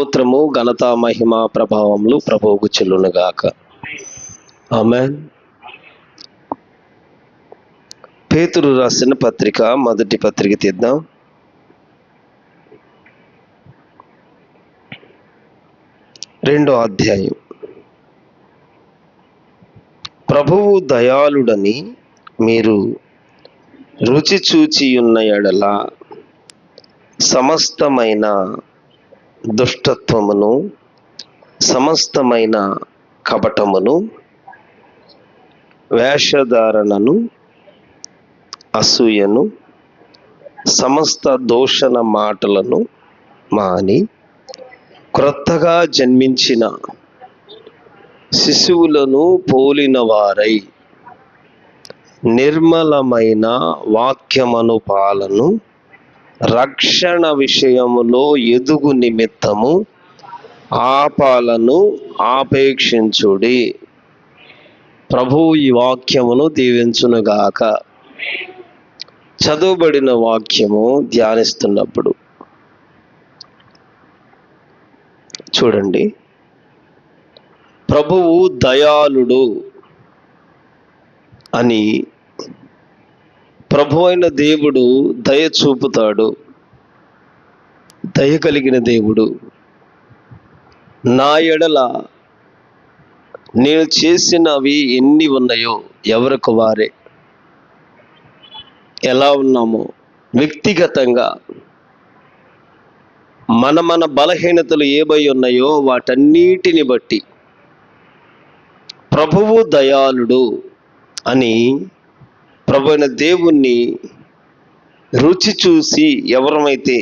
స్తోత్రము, ఘనత, మహిమ, ప్రభావములు ప్రభువుకు చెల్లునుగాక. ఆమేన్. పేతురు రాసిన పత్రిక, మొదటి పత్రిక తీద్దాం. రెండో అధ్యాయం. ప్రభువు దయాళుడని మీరు రుచి చూచి ఉన్న ఎడల సమస్తమైన దుష్టత్వమును, సమస్తమైన కపటమును, వేషధారణను, అసూయను, సమస్త దూషణ మాటలను మాని క్రొత్తగా జన్మించిన శిశువులను పోలిన వారై నిర్మలమైన వాక్యమను పాలను రక్షణ విషయములో ఎదుగు నిమిత్తము ఆ పాలను ఆపేక్షించుడి. ప్రభువు ఈ వాక్యమును దీవించునుగాక. చదువుబడిన వాక్యము ధ్యానిస్తున్నప్పుడు చూడండి, ప్రభువు దయాళుడు అని, ప్రభు అయిన దేవుడు దయ చూపుతాడు. దయ కలిగిన దేవుడు. నా ఎడల నేను చేసినవి ఎన్ని ఉన్నాయో ఎవరికి వారే, ఎలా ఉన్నామో వ్యక్తిగతంగా మన బలహీనతలు ఏవై ఉన్నాయో వాటన్నిటిని బట్టి ప్రభువు దయాళుడు అని ప్రభు అయిన దేవుణ్ణి రుచి చూసి ఎవరమైతే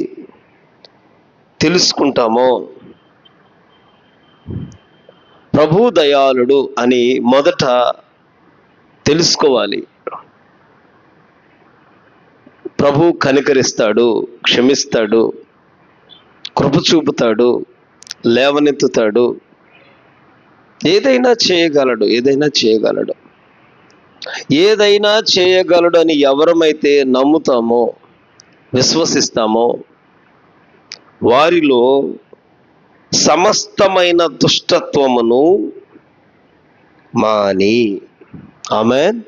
తెలుసుకుంటామో, ప్రభు దయాళుడు అని మొదట తెలుసుకోవాలి. ప్రభు కనికరిస్తాడు, క్షమిస్తాడు, కృప చూపుతాడు, లేవనెత్తుతాడు, ఏదైనా చేయగలడు, ఏదైనా చేయగలడు, ఏదైనా చేయగలడు అని ఎవరమైతే నమ్ముతామో, విశ్వసిస్తామో వారిలో సమస్తమైన దుష్టత్వమును మాని, ఆమేన్,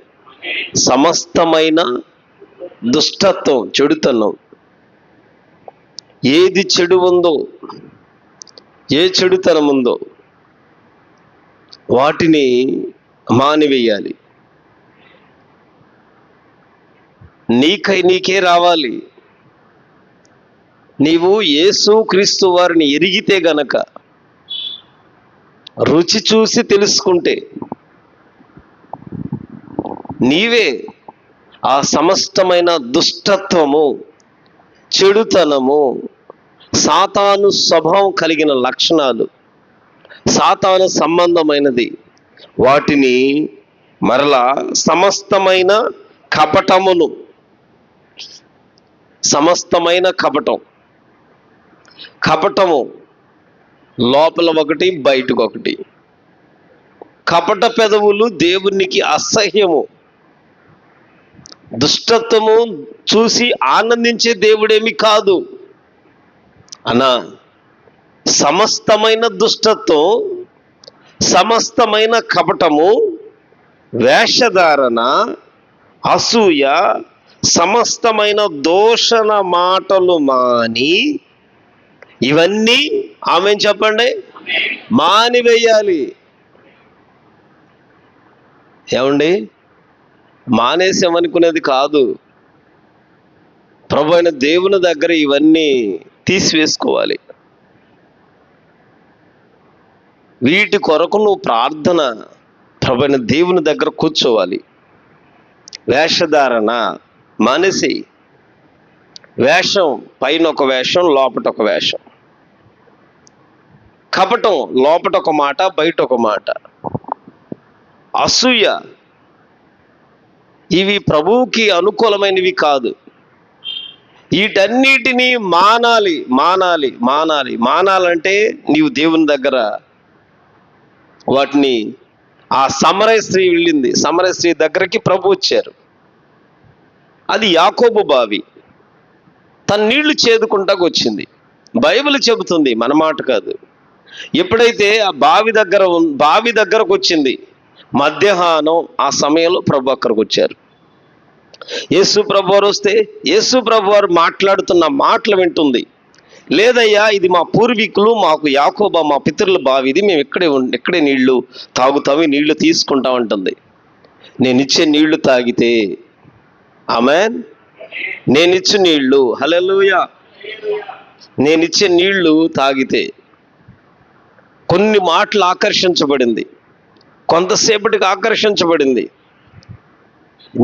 సమస్తమైన దుష్టత్వం, చెడుతనం, ఏది చెడు ఉందో, ఏ చెడుతనం ఉందో వాటిని మానివేయాలి. నీకే రావాలి. నీవు యేసు క్రీస్తు వారిని ఎరిగితే గనక, రుచి చూసి తెలుసుకుంటే నీవే ఆ సమస్తమైన దుష్టత్వము, చెడుతనము, సాతాను స్వభావం కలిగిన లక్షణాలు, సాతాను సంబంధమైనది, వాటిని మరలా సమస్తమైన కపటమును, సమస్తమైన కపటము లోపల ఒకటి, బయటకు ఒకటి. కపట పెదవులు దేవునికి అసహ్యము. దుష్టత్వము చూసి ఆనందించే దేవుడేమి కాదు అనా. సమస్తమైన దుష్టత్వం, సమస్తమైన కపటము, వేషధారణ, అసూయ, సమస్తమైన దూషణ మాటలు మాని, ఇవన్నీ ఆమెన్ చెప్పండి, మానివేయాలి. ఏమండి, మానేసామనుకునేది కాదు. ప్రభు అయిన దేవుని దగ్గర ఇవన్నీ తీసివేసుకోవాలి. వీటి కొరకు నువ్వు ప్రార్థన, ప్రభు అయిన దేవుని దగ్గర కూర్చోవాలి. వేషధారణ మానేసి, వేషం పైన ఒక వేషం, లోపట ఒక వేషం. కపటం లోపట ఒక మాట, బయట ఒక మాట. అసూయ, ఇవి ప్రభువుకి అనుకూలమైనవి కాదు. వీటన్నిటినీ మానాలంటే నీవు దేవుని దగ్గర వాటిని, ఆ సమరయ స్త్రీ వెళ్ళింది, సమరయ స్త్రీ దగ్గరికి ప్రభు వచ్చారు. అది యాకోబు బావి. తన నీళ్లు చేదుకుంటాకు వచ్చింది. బైబిల్ చెబుతుంది, మన మాట కాదు. ఎప్పుడైతే ఆ బావి దగ్గరకు వచ్చింది, మధ్యాహ్నం ఆ సమయంలో ప్రభు అక్కడికి వచ్చారు. యేసు ప్రభు వారు వస్తే యేసు ప్రభు వారు మాట్లాడుతున్న మాటలు వింటుంది. లేదయ్యా, ఇది మా పూర్వీకులు, మాకు యాకోబా మా పితరుల బావి, ఇది మేము ఇక్కడే నీళ్లు తాగుతాము, నీళ్లు తీసుకుంటాం అంటుంది. నేనిచ్చే నీళ్లు తాగితే, ఆమేన్, నేనిచ్చే నీళ్లు, హల్లెలూయా, నేనిచ్చే నీళ్లు తాగితే కొన్ని మాటలు ఆకర్షించబడింది, కొంతసేపటికి ఆకర్షించబడింది.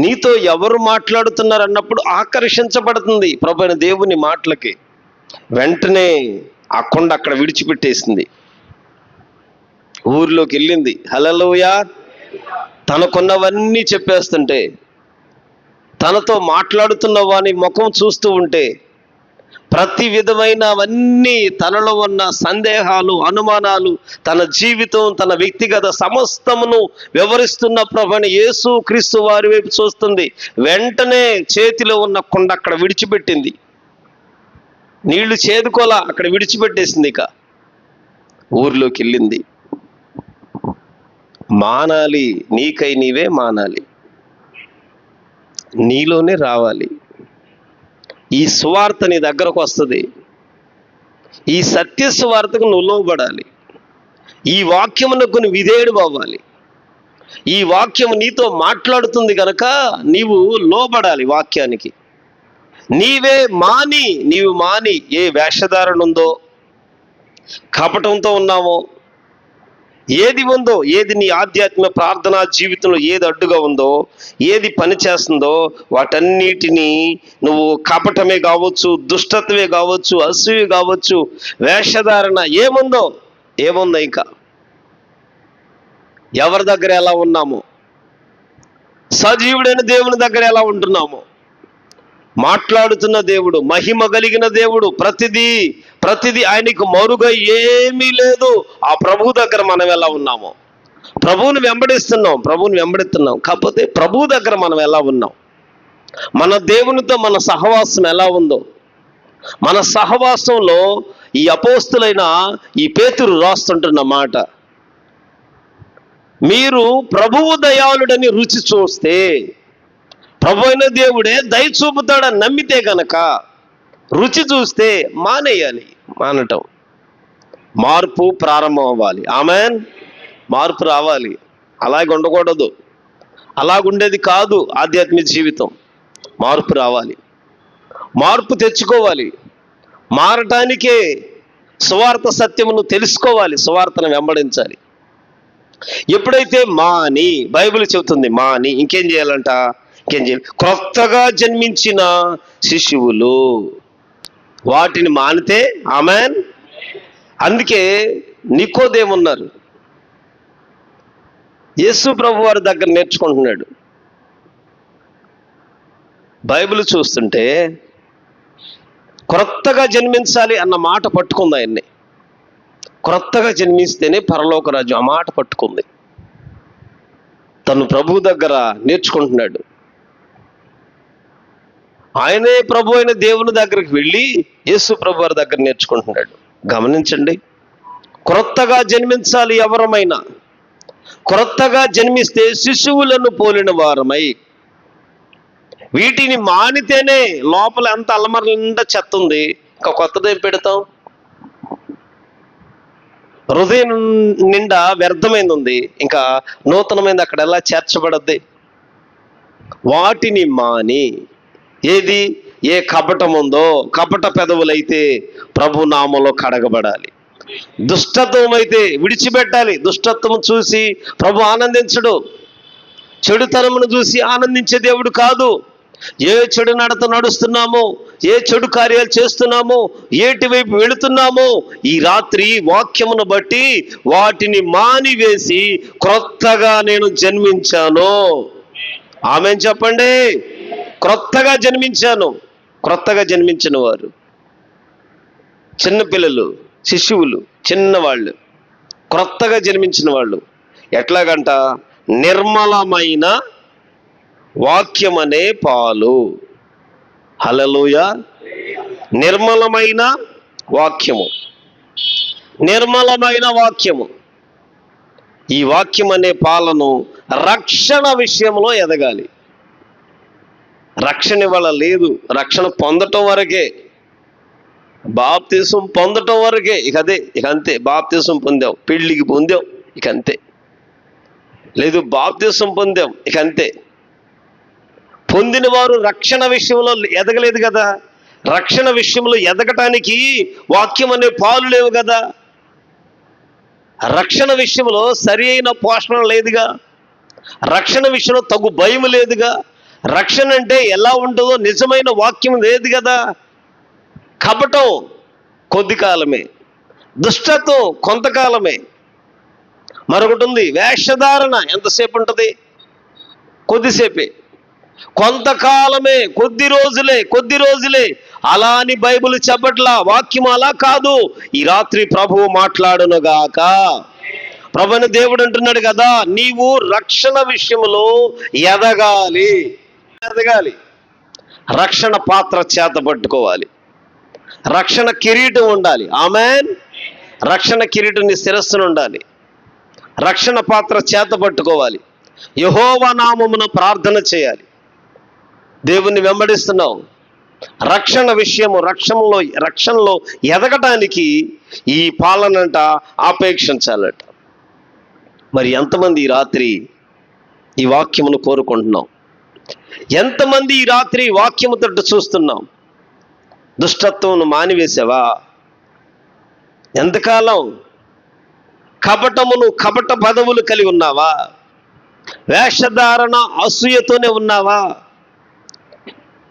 నీతో ఎవరు మాట్లాడుతున్నారు అన్నప్పుడు ఆకర్షించబడుతుంది ప్రభు అయిన దేవుని మాటలకి. వెంటనే ఆ కొండ అక్కడ విడిచిపెట్టేసింది, ఊరిలోకి వెళ్ళింది. హల్లెలూయా. తనకున్నవన్నీ చెప్పేస్తుంటే, తనతో మాట్లాడుతున్న వాని ముఖం చూస్తూ ఉంటే, ప్రతి విధమైనవన్నీ తనలో ఉన్న సందేహాలు, అనుమానాలు, తన జీవితం, తన వ్యక్తిగత సమస్తమును వివరిస్తున్న ప్రభువైన యేసు క్రీస్తు వారి వైపు చూస్తుంది. వెంటనే చేతిలో ఉన్న కొండ అక్కడ విడిచిపెట్టింది. నీళ్లు చేదుకోలా, అక్కడ విడిచిపెట్టేసింది. ఇక ఊరిలోకి వెళ్ళింది. మానాలి, నీకై నీవే మానాలి, నీలోనే రావాలి. ఈ సువార్త నీ దగ్గరకు వస్తుంది. ఈ సత్య సువార్తకు నువ్వు లోబడాలి. ఈ వాక్యమునకు నువ్వు విధేయుడు అవ్వాలి. ఈ వాక్యము నీతో మాట్లాడుతుంది కనుక నీవు లోబడాలి వాక్యానికి. నీవు మాని ఏ వేషధారణ ఉందో, కపటంతో ఉన్నామో, ఏది ఉందో, ఏది నీ ఆధ్యాత్మిక ప్రార్థనా జీవితంలో ఏది అడ్డుగా ఉందో, ఏది పని చేస్తుందో, వాటన్నిటినీ నువ్వు కపటమే కావచ్చు, దుష్టత్వమే కావచ్చు, అసూయ కావచ్చు, వేషధారణ ఏముందో ఇంకా ఎవరి దగ్గర ఎలా ఉన్నామో, సజీవుడైన దేవుని దగ్గర ఎలా ఉంటున్నామో, మాట్లాడుతున్న దేవుడు, మహిమ కలిగిన దేవుడు, ప్రతిదీ ఆయనకు మరుగై ఏమీ లేదు. ఆ ప్రభు దగ్గర మనం ఎలా ఉన్నామో, ప్రభువుని వెంబడిస్తున్నాం, కాకపోతే ప్రభు దగ్గర మనం ఎలా ఉన్నాం, మన దేవునితో మన సహవాసం ఎలా ఉందో, మన సహవాసంలో ఈ అపోస్తులైన ఈ పేతురు రాస్తుంటున్న మాట, మీరు ప్రభువు దయాళుడని రుచి చూస్తే, ప్రభు అయిన దేవుడే దయ చూపుతాడని నమ్మితే గనక, రుచి చూస్తే మానటం, మార్పు ప్రారంభం అవ్వాలి. ఆమేన్. మార్పు రావాలి. అలాగే ఉండకూడదు, అలాగుండేది కాదు ఆధ్యాత్మిక జీవితం. మార్పు రావాలి, మార్పు తెచ్చుకోవాలి. మారటానికే సువార్త సత్యమును తెలుసుకోవాలి, సువార్తను వెంబడించాలి. ఎప్పుడైతే బైబిల్ చెబుతుంది ఇంకేం చేయాలంట, క్రొత్తగా జన్మించిన శిశువులు వాటిని మానితే, ఆమేన్. అందుకే నికోదేమున్నారు, యేసు ప్రభు వారి దగ్గర నేర్చుకుంటున్నాడు. బైబిల్ చూస్తుంటే క్రొత్తగా జన్మించాలి అన్న మాట పట్టుకుంది ఆయన్ని. క్రొత్తగా జన్మిస్తేనే పరలోక రాజ్యం, ఆ మాట పట్టుకుంది. తను ప్రభు దగ్గర నేర్చుకుంటున్నాడు. ఆయనే ప్రభు అయిన దేవుని దగ్గరికి వెళ్ళి యేసు ప్రభు వారి దగ్గర నేర్చుకుంటున్నాడు. గమనించండి, క్రొత్తగా జన్మించాలి ఎవరమైనా. క్రొత్తగా జన్మిస్తే శిశువులను పోలిన వారమై, వీటిని మానితేనే, లోపల ఎంత అల్లమర నిండా చెత్త ఉంది, ఇంకా కొత్తదేం పెడతాం? హృదయం నిండా వ్యర్థమైంది ఉంది, ఇంకా నూతనమైంది అక్కడ ఎలా చేర్చబడద్ది? వాటిని మాని, ఏ కపటం ఉందో, కపట పెదవులైతే ప్రభు నామములో కడగబడాలి. దుష్టత్వం అయితే విడిచిపెట్టాలి. దుష్టత్వం చూసి ప్రభు ఆనందించడు. చెడుతనమును చూసి ఆనందించే దేవుడు కాదు. ఏ చెడు నడత నడుస్తున్నామో, ఏ చెడు కార్యాలు చేస్తున్నామో, ఏటి వైపు వెళుతున్నామో, ఈ రాత్రి వాక్యమును బట్టి వాటిని మానివేసి క్రొత్తగా నేను జన్మించాను. ఆమేన్ చెప్పండి. క్రొత్తగా జన్మించాను. క్రొత్తగా జన్మించిన వారు, చిన్నపిల్లలు, శిశువులు, చిన్నవాళ్ళు, క్రొత్తగా జన్మించిన వాళ్ళు ఎట్లాగంట, నిర్మలమైన వాక్యమనే పాలు. హల్లెలూయా. నిర్మలమైన వాక్యము, నిర్మలమైన వాక్యము. ఈ వాక్యం అనే పాలను రక్షణ విషయంలో ఎదగాలి. రక్షణ ఇవాళ లేదు, రక్షణ పొందటం వరకే, బాప్తిసం పొందటం వరకే. ఇక అంతే. బాప్తిసం పొందాం, పెళ్ళికి పొందాం, ఇక అంతే. లేదు, బాప్తిసం పొందాం, ఇక అంతే. పొందిన వారు రక్షణ విషయంలో ఎదగలేదు కదా. రక్షణ విషయంలో ఎదగటానికి వాక్యం అనే పాలు లేవు కదా. రక్షణ విషయంలో సరి అయిన పోషణ లేదుగా. రక్షణ విషయంలో తగు భయం లేదుగా. రక్షణ అంటే ఎలా ఉంటుందో నిజమైన వాక్యం లేదు కదా. కపటం కొద్ది కాలమే, దుష్టత్వం కొంతకాలమే. మరొకటి ఉంది, వేషధారణ ఎంతసేపు ఉంటుంది? కొద్దిసేపే, కొంతకాలమే, కొద్ది రోజులే. అలా అని బైబిల్ చెప్పట్లా. వాక్యం అలా కాదు. ఈ రాత్రి ప్రభువు మాట్లాడునుగాక. ప్రభుని దేవుడు అంటున్నాడు కదా, నీవు రక్షణ విషయంలో ఎదగాలి. రక్షణ పాత్ర చేత పట్టుకోవాలి. రక్షణ కిరీటం ఉండాలి. ఆమేన్. రక్షణ కిరీటం నీ శిరస్సును ఉండాలి. రక్షణ పాత్ర చేత పట్టుకోవాలి. యెహోవా నామమున ప్రార్థన చేయాలి. దేవుణ్ణి వెంబడిస్తున్నావు. రక్షణలో ఎదగటానికి ఈ పాలనంట ఆపేక్షించాలట. మరి ఎంతమంది ఈ రాత్రి ఈ వాక్యమును కోరుకుంటున్నాం? ఎంతమంది ఈ రాత్రి వాక్యము తట్టు చూస్తున్నాం? దుష్టత్వమును మానివేశావా? ఎంతకాలం కపట పదవులు కలిగి ఉన్నావా? వేషధారణ అసూయతోనే ఉన్నావా?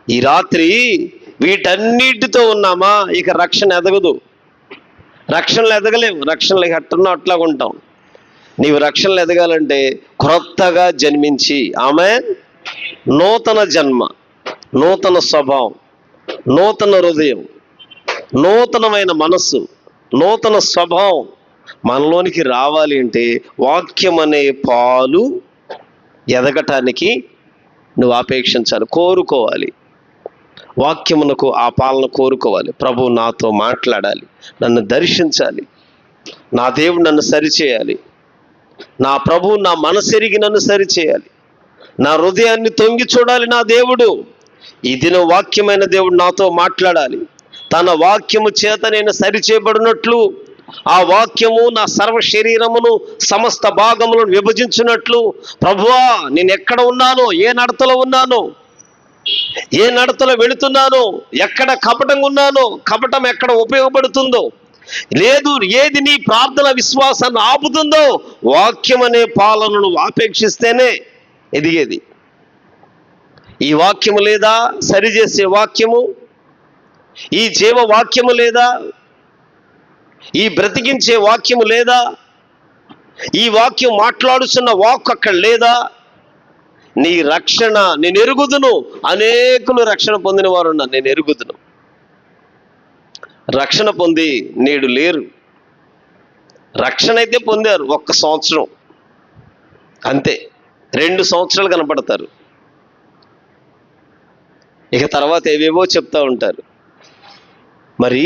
ఈ రాత్రి వీటన్నిటితో ఉన్నామా? ఇక రక్షణ ఎదగదు. రక్షణలు ఎదగలేము. రక్షణలు ఎట్టనో అట్లాగా ఉంటాం. నీవు రక్షణలు ఎదగాలంటే క్రొత్తగా జన్మించి, ఆమేన్, నూతన జన్మ, నూతన స్వభావం, నూతన హృదయం, నూతనమైన మనస్సు, నూతన స్వభావం మనలోనికి రావాలి అంటే వాక్యం అనే పాలు ఎదగటానికి నువ్వు ఆపేక్షించాలి, కోరుకోవాలి. వాక్యమునకు ఆ పాలన కోరుకోవాలి. ప్రభువు నాతో మాట్లాడాలి, నన్ను దర్శించాలి, నా దేవుడు నన్ను సరిచేయాలి, నా ప్రభువు నా మనసెరిగి నన్ను సరిచేయాలి, నా హృదయాన్ని తొంగి చూడాలి. నా దేవుడు ఈ దినం వాక్యమైన దేవుడు నాతో మాట్లాడాలి. తన వాక్యము చేత నేను సరిచేయబడినట్లు, ఆ వాక్యము నా సర్వ శరీరమును సమస్త భాగములను విభజించినట్లు, ప్రభువా నేను ఎక్కడ ఉన్నానో, ఏ నడతలో ఉన్నానో, ఏ నడతలో వెళుతున్నానో, ఎక్కడ కపటంగా ఉన్నానో, కపటం ఎక్కడ ఉపయోగపడుతుందో, లేదు ఏది నీ ప్రార్థన విశ్వాసాన్ని ఆపుతుందో, వాక్యం అనే పాలనను ఆపేక్షిస్తేనే ఎదిగేది. ఈ వాక్యము లేదా, సరిచేసే వాక్యము, ఈ జీవ వాక్యము లేదా, ఈ బ్రతికించే వాక్యము లేదా, ఈ వాక్యం మాట్లాడుతున్న వాక్ అక్కడ లేదా, నీ రక్షణ నేను ఎరుగుదును. అనేకులు రక్షణ పొందిన వారు ఉన్నారు, నేను ఎరుగుదును. రక్షణ పొంది నేడు లేరు. రక్షణ అయితే పొందారు 1 సంవత్సరం అంతే, 2 సంవత్సరాలు కనపడతారు. ఇక తర్వాత ఏవేవో చెప్తా ఉంటారు. మరి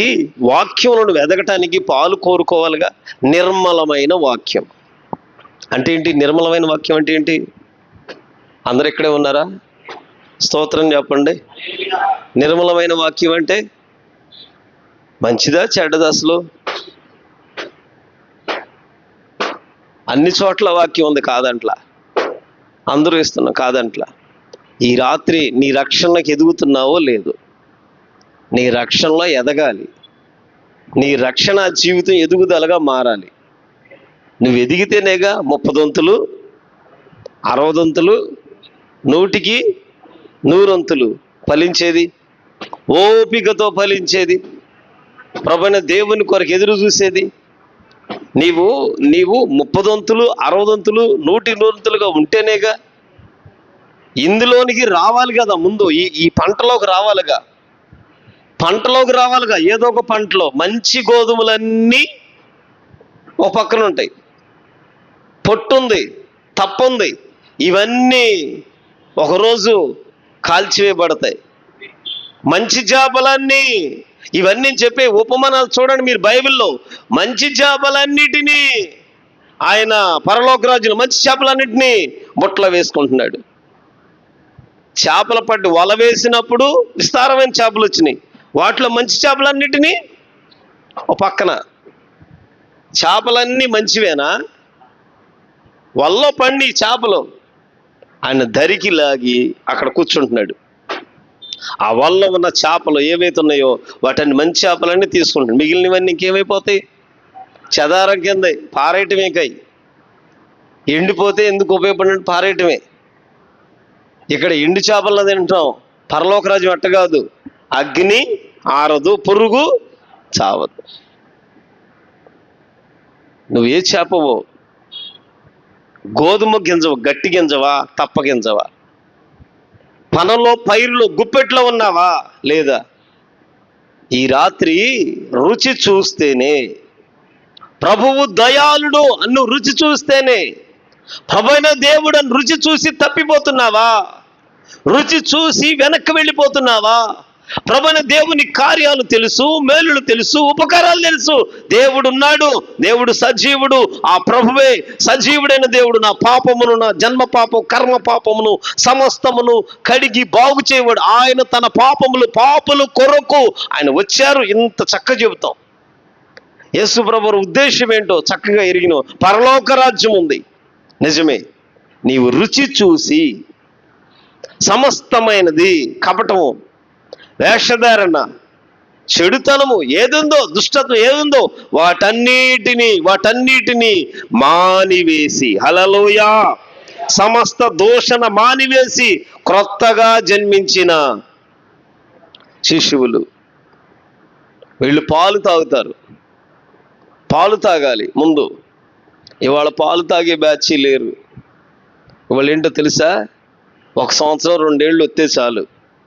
వాక్యంలో ఎదగటానికి పాలు కోరుకోవాలిగా. నిర్మలమైన వాక్యం అంటే ఏంటి? నిర్మలమైన వాక్యం అంటే ఏంటి? అందరు ఇక్కడే ఉన్నారా? స్తోత్రం చెప్పండి. నిర్మలమైన వాక్యం అంటే మంచిదా చెడ్డదా? అసలు అన్ని చోట్ల వాక్యం ఉంది కాదంట్లా, అందరూ ఇస్తున్నాం కాదంట్లా. ఈ రాత్రి నీ రక్షణకు ఎదుగుతున్నావో లేదు? నీ రక్షణలో ఎదగాలి. నీ రక్షణ జీవితం ఎదుగుదలగా మారాలి. నువ్వు ఎదిగితేనేగా 30 దంతులు, 60 దంతులు, 100కి 100 అంతులు ఫలించేది, ఓపికతో ఫలించేది, ప్రభువైన దేవుని కొరకు ఎదురు చూసేది. నీవు 30 దంతులు, 60 దంతులు, 100కి 100 అంతులుగా ఉంటేనేగా ఇందులోనికి రావాలి కదా. ముందు ఈ పంటలోకి రావాలిగా. ఏదో ఒక పంటలో మంచి గోధుమలన్నీ ఒక పక్కన ఉంటాయి, పొట్టుంది, తప్పుంది, ఇవన్నీ ఒకరోజు కాల్చివేయబడతాయి. మంచి చేపలన్నీ ఇవన్నీ చెప్పే ఉపమానాలు చూడండి మీరు బైబిల్లో. మంచి చేపలన్నిటినీ ఆయన పరలోక రాజులు మంచి చేపలన్నిటినీ బుట్టలో వేసుకుంటున్నాడు. చేపల పట్టి వల వేసినప్పుడు విస్తారమైన చేపలు వచ్చినాయి. వాటిలో మంచి చేపలన్నిటినీ ఓ పక్కన. చేపలన్నీ మంచివేనా? వల్లో పండి చేపలు ఆయన దరికి లాగి అక్కడ కూర్చుంటున్నాడు. ఆ వల్ల ఉన్న చేపలు ఏవైతే ఉన్నాయో వాటిని మంచి చేపలన్నీ తీసుకుంటాడు. మిగిలినవన్నీ ఇంకేమైపోతాయి? చెదారం కింద పారేయటమే. ఎండిపోతే ఎందుకు ఉపయోగపడినట్టు పారేయటమే. ఇక్కడ ఎండు చేపలను తింటాం. పరలోకరాజ్యం అట్ట కాదు. అగ్ని ఆరదు, పురుగు చావదు. నువ్వు ఏ చేపవో? గోధుమ గింజవా, గట్టి గింజవా, తప్ప గింజవా? పనలో పైరులో గుప్పెట్లో ఉన్నావా లేదా? ఈ రాత్రి రుచి చూస్తేనే ప్రభువు దయాళుడు అన్ను రుచి చూస్తేనే, ప్రభువైన దేవుడు అని రుచి చూసి తప్పిపోతున్నావా? రుచి చూసి వెనక్కి వెళ్ళిపోతున్నావా? ప్రభువైన దేవుని కార్యాలు తెలుసు, మేలులు తెలుసు, ఉపకారాలు తెలుసు. దేవుడు ఉన్నాడు, దేవుడు సజీవుడు. ఆ ప్రభువే సజీవుడైన దేవుడు. నా పాపమును, నా జన్మ పాపం, కర్మ పాపమును సమస్తమును కడిగి బాగు చేయవాడు. ఆయన తన పాపులు కొరకు ఆయన వచ్చారు. ఇంత చక్కగా చెబుతాం. యేసు ప్రభువు ఉద్దేశం ఏంటో చక్కగా ఎరిగిన పరలోక రాజ్యం ఉంది. నిజమే. నీవు రుచి చూసి సమస్తమైనది కపటము, వేషధారణ, చెడుతనము ఏదుందో, దుష్టత్వం ఏదుందో వాటన్నిటినీ మానివేసి, హల్లెలూయా, సమస్త దూషణ మానివేసి క్రొత్తగా జన్మించిన శిశువులు వీళ్ళు పాలు తాగుతారు. పాలు తాగాలి ముందు. ఇవాళ పాలు తాగే బ్యాచ్ లేరు. ఇవాళ ఏంటో తెలుసా? 1 సంవత్సరం 2 ఏళ్ళు వస్తే చాలు,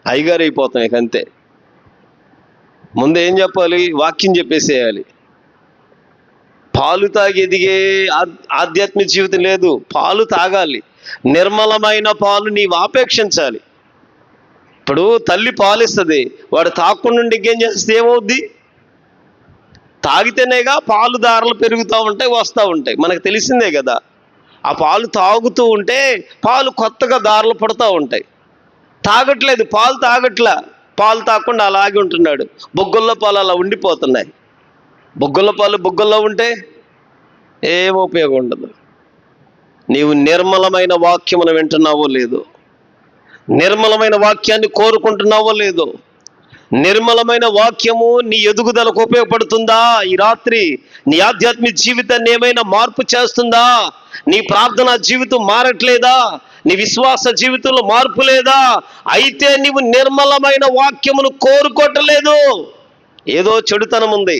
అయ్యగారు అయిపోతాం. ఇక అంతే. ముందు ఏం చెప్పాలి? వాక్యం చెప్పేసేయాలి. పాలు తాగి ఎదిగే ఆధ్యాత్మిక జీవితం లేదు. పాలు తాగాలి. నిర్మలమైన పాలు నీవు ఆపేక్షించాలి. ఇప్పుడు తల్లి పాలిస్తుంది, వాడు తాగకుండా ఇంకేం చేస్తే ఏమవుద్ది? తాగితేనేగా పాలు దారలు పెరుగుతూ ఉంటాయి, వస్తూ ఉంటాయి. మనకు తెలిసిందే కదా. ఆ పాలు తాగుతూ ఉంటే పాలు కొత్తగా దారలు పడుతూ ఉంటాయి. తాగట్లేదు, పాలు పాలు తాగకుండా అలాగే ఉంటున్నాడు. బొగ్గుల్లో పాలు అలా ఉండిపోతున్నాయి. బొగ్గుల్లో ఉంటే ఏం ఉపయోగం ఉండదు. నీవు నిర్మలమైన వాక్యమును వింటున్నావో లేదో, నిర్మలమైన వాక్యాన్ని కోరుకుంటున్నావో లేదో, నిర్మలమైన వాక్యము నీ ఎదుగుదలకు ఉపయోగపడుతుందా? ఈ రాత్రి నీ ఆధ్యాత్మిక జీవితాన్ని ఏమైనా మార్పు చేస్తుందా? నీ ప్రార్థనా జీవితం మారట్లేదా? నీ విశ్వాస జీవితంలో మార్పు లేదా? అయితే నీవు నిర్మలమైన వాక్యమును కోరుకోవట్లేదు. ఏదో చెడుతనం ఉంది,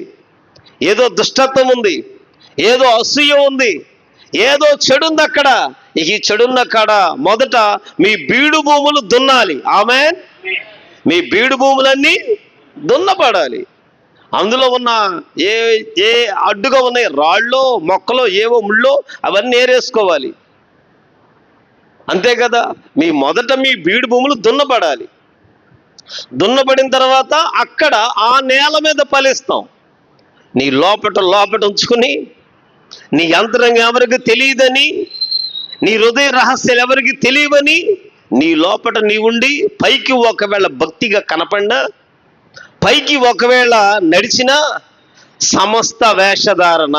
ఏదో దుష్టత్వం ఉంది, ఏదో అసూయ ఉంది, ఏదో చెడుంది అక్కడ. ఈ చెడున్న కాడ మొదట మీ బీడు భూములు దున్నాలి. ఆమేన్. మీ బీడు భూములన్నీ దున్నపడాలి. అందులో ఉన్న ఏ అడ్డుగా ఉన్నాయి రాళ్ళో మొక్కలో ఏవో ముళ్ళో అవన్నీ ఏరేసుకోవాలి. అంతే కదా. మొదట మీ బీడు భూములు దున్నపడాలి. దున్నపడిన తర్వాత అక్కడ ఆ నేల మీద ఫలిస్తాం. నీ లోపట ఉంచుకుని, నీ యంత్రంగా ఎవరికి తెలియదని, నీ హృదయ రహస్యాలు ఎవరికి తెలియవని నీ లోపట నీ ఉండి పైకి ఒకవేళ భక్తిగా కనపడినా, పైకి ఒకవేళ నడిచినా, సమస్త వేషధారణ,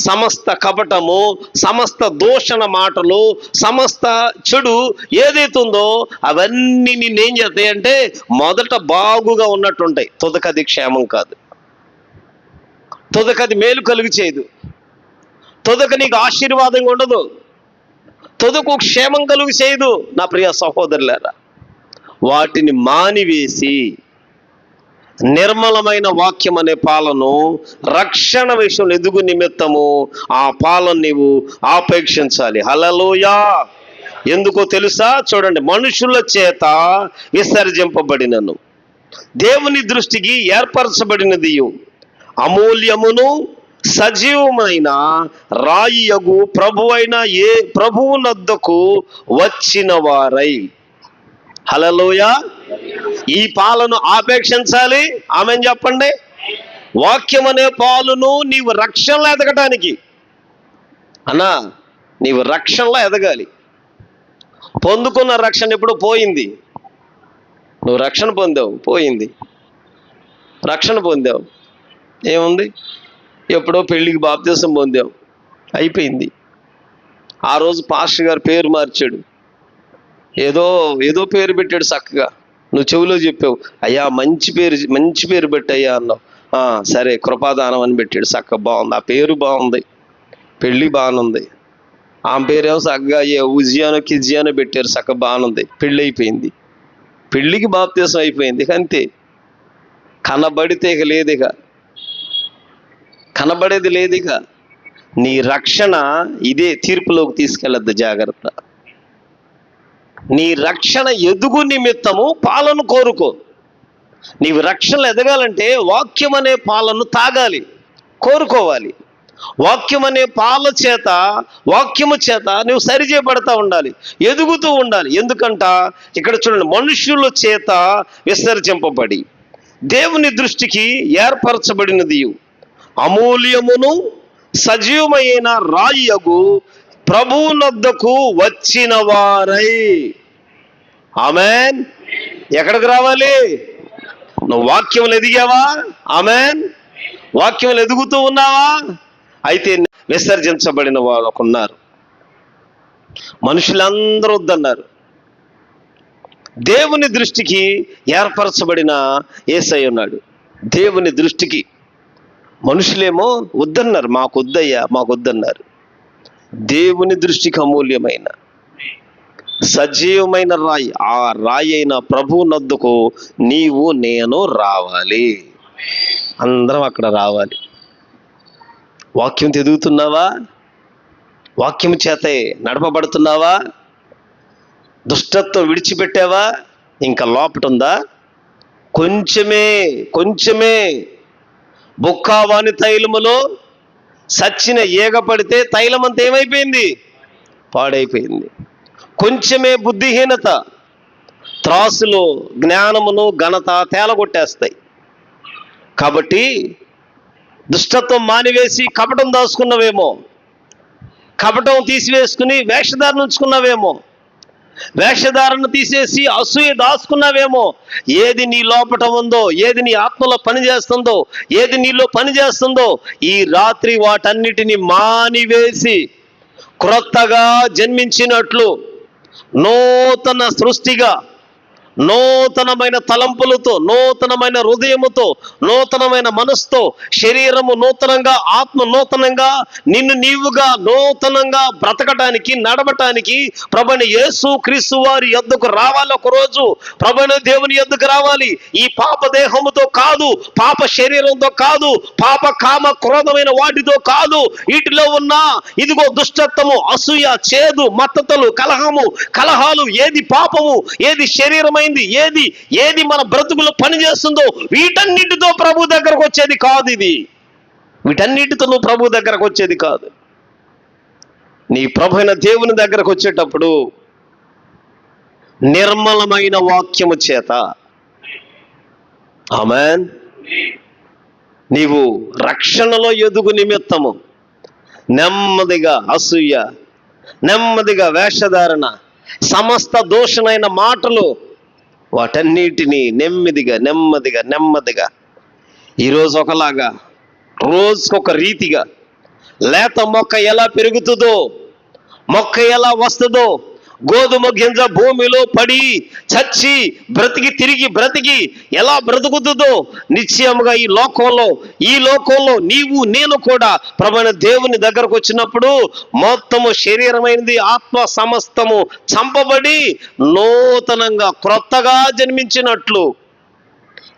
సమస్త కపటము, సమస్త దూషణ మాటలు, సమస్త చెడు ఏదైతే ఉందో అవన్నీ నిన్నేం చేస్తాయంటే మొదట బాగుగా ఉన్నట్టుంటాయి. తుదకది క్షేమం కాదు, తుదకది మేలు కలుగు చేయదు, తుదక నీకు ఆశీర్వాదంగా ఉండదు, తుదకు క్షేమం కలుగు చేయదు. నా ప్రియ సహోదరులారా, వాటిని మానివేసి నిర్మలమైన వాక్యం అనే పాలను రక్షణ విషయంలో ఎదుగు నిమిత్తము ఆ పాలను నీవు ఆపేక్షించాలి. హల్లెలూయా. ఎందుకో తెలుసా? చూడండి, మనుషుల చేత విసర్జింపబడినను దేవుని దృష్టికి ఏర్పరచబడినది అమూల్యమును సజీవమైన రాయియగు ప్రభువునొద్దకు వచ్చిన వారై. హల్లెలూయా. ఈ పాలను ఆపేక్షించాలి. ఆమెను చెప్పండి. వాక్యం అనే పాలును నీవు రక్షణలో ఎదగటానికి అన్నా, నీవు రక్షణలో ఎదగాలి. పొందుకున్న రక్షణ ఎప్పుడు పోయింది. నువ్వు రక్షణ పొందావు, పోయింది. రక్షణ పొందావు, ఏముంది? ఎప్పుడో పెళ్ళికి బాప్తిసం పొందావు, అయిపోయింది. ఆ రోజు పాస్టర్ గారు పేరు మార్చాడు, ఏదో పేరు పెట్టాడు చక్కగా. నువ్వు చెవిలో చెప్పావు, అయ్యా మంచి పేరు పెట్టయ్యా అన్నావు. సరే కృపాదానం అని పెట్టాడు, చక్కగా బాగుంది, ఆ పేరు బాగుంది, పెళ్ళి బాగానుంది. ఆమె పేరేమో చక్కగా ఉజియానో కిజియానో పెట్టారు, చక్కగా బాగానుంది, పెళ్ళి అయిపోయింది. పెళ్ళికి బాప్తిసం అయిపోయింది, అంతే. కనబడితే ఇక లేదిక, కనబడేది లేదిక. నీ రక్షణ ఇదే తీర్పులోకి తీసుకెళ్ళద్దు, జాగ్రత్త. నీ రక్షణ ఎదుగు నిమిత్తము పాలను కోరుకో. నీవు రక్షణలో ఎదగాలంటే వాక్యం అనే పాలను తాగాలి, కోరుకోవాలి. వాక్యం అనే వాక్యము చేత నువ్వు సరిచేయబడతా ఉండాలి, ఎదుగుతూ ఉండాలి. ఎందుకంట ఇక్కడ చూడండి, మనుష్యుల చేత విసర్జింపబడి దేవుని దృష్టికి ఏర్పరచబడినది అమూల్యమును సజీవమైన రాయియగు ప్రభువునొద్దకు వచ్చిన వారై. ఆమెన్. ఎక్కడికి రావాలి? నువ్వు వాక్యములు ఎదిగావా? ఆమెన్. వాక్యములు ఎదుగుతూ ఉన్నావా? అయితే విసర్జించబడిన వాళ్ళకు ఉన్నారు. మనుషులందరూ వద్దన్నారు. దేవుని దృష్టికి ఏర్పరచబడిన యేసయ్య ఉన్నాడు. దేవుని దృష్టికి మనుషులేమో వద్దన్నారు, మాకొద్దయ్యా మాకొద్దన్నారు. దేవుని దృష్టికి అమూల్యమైన సజీవమైన రాయి, ఆ రాయి అయిన ప్రభువునొద్దకు నీవు నేను రావాలి. అందరం అక్కడ రావాలి. వాక్యం ఎదుగుతున్నావా? వాక్యం చేతే నడపబడుతున్నావా? దుష్టత్వం విడిచిపెట్టావా? ఇంకా లోపటుందా? కొంచెమే బుక్కావాని తైలములో సచ్చిన ఈగ పడితే తైలం అంతా ఏమైపోయింది? పాడైపోయింది. కొంచెమే బుద్ధిహీనత, త్రాసులో జ్ఞానమును ఘనత తేలగొట్టేస్తాయి. కాబట్టి దుష్టత్వం మానివేసి కపటం దాచుకున్నవేమో, కపటం తీసివేసుకుని వేషధారణ ఉంచుకున్నావేమో, వేషధారణ తీసేసి అసూయ దాచుకున్నావేమో. ఏది నీ లోపట ఉందో, ఏది నీ ఆత్మలో పనిచేస్తుందో, ఏది నీలో పనిచేస్తుందో, ఈ రాత్రి వాటన్నిటిని మానివేసి క్రొత్తగా జన్మించినట్లు నూతన సృష్టిగా, నూతనమైన తలంపులతో, నూతనమైన హృదయముతో, నూతనమైన మనసుతో, శరీరము నూతనంగా, ఆత్మ నూతనంగా, నిన్ను నీవుగా నూతనంగా బ్రతకటానికి, నడవటానికి ప్రభువైన యేసు క్రీస్తు వారి యొద్దకు రావాలి. ఒకరోజు ప్రభువైన దేవుని యొద్దకు రావాలి. ఈ పాప దేహముతో కాదు, పాప శరీరంతో కాదు, పాప కామ క్రోధమైన వాటితో కాదు. వీటిలో ఉన్న ఇదిగో దుష్టత్వము, అసూయ, చేదు, మత్తతలు, కలహాలు, ఏది పాపము, ఏది శరీరమైన, ఏది మన బ్రతుకులో పనిచేస్తుందో వీటన్నిటితో ప్రభు దగ్గరకు వచ్చేది కాదు. వీటన్నిటితో నువ్వు ప్రభు దగ్గరకు వచ్చేది కాదు. నీ ప్రభు అయిన దేవుని దగ్గరకు వచ్చేటప్పుడు నిర్మలమైన వాక్యము చేత, ఆమేన్, నీవు రక్షణలో ఎదుగు నిమిత్తము నెమ్మదిగా అసూయ, నెమ్మదిగా వేషధారణ, సమస్త దోషణైన మాటలు, వాటన్నిటినీ నెమ్మదిగా ఈరోజు ఒకలాగా, రోజుకొక రీతిగా, లేత మొక్క ఎలా పెరుగుతుందో, మొక్క ఎలా వస్తుందో, గోధుమ గింజ భూమిలో పడి చచ్చి తిరిగి బ్రతికి ఎలా బ్రతుకుతుందో, నిశ్చయముగా ఈ లోకంలో నీవు నేను కూడా ప్రభువైన దేవుని దగ్గరకు వచ్చినప్పుడు మొత్తము శరీరమైనది, ఆత్మ సమస్తము చంపబడి నూతనంగా క్రొత్తగా జన్మించినట్లు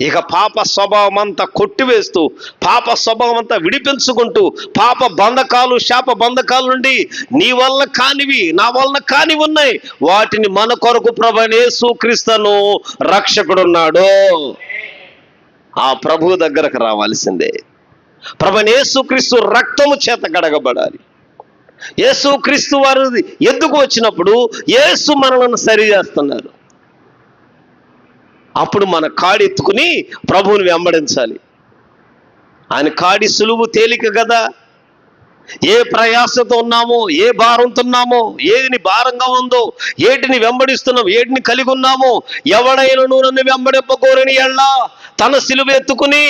ఇక పాప స్వభావం అంతా కొట్టివేస్తూ, పాప స్వభావం అంతా విడిపించుకుంటూ, పాప బంధకాలు, శాప బంధకాల నుండి నీ వల్ల కానివి, నా వల్ల కానివి ఉన్నాయి, వాటిని మన కొరకు ప్రభువైన యేసుక్రీస్తును రక్షకుడున్నాడు. ఆ ప్రభువు దగ్గరకు రావాల్సిందే. ప్రభువైన యేసుక్రీస్తు రక్తము చేత కడగబడాలి. యేసుక్రీస్తు వారు ఎందుకు వచ్చినప్పుడు యేసు మనలను సరి చేస్తున్నారు. అప్పుడు మన కాడి ఎత్తుకుని ప్రభువుని వెంబడించాలి. ఆయన కాడి సులువు తేలిక కదా. ఏ ప్రయాసతో ఉన్నామో, ఏ భారంతో ఉన్నామో, ఏదిని భారంగా ఉందో, ఏటిని వెంబడిస్తున్నాం, ఏటిని కలిగి ఉన్నామో, ఎవడైనను నన్ను వెంబడింపకోరని ఎళ్ళ తన సిలువ ఎత్తుకుని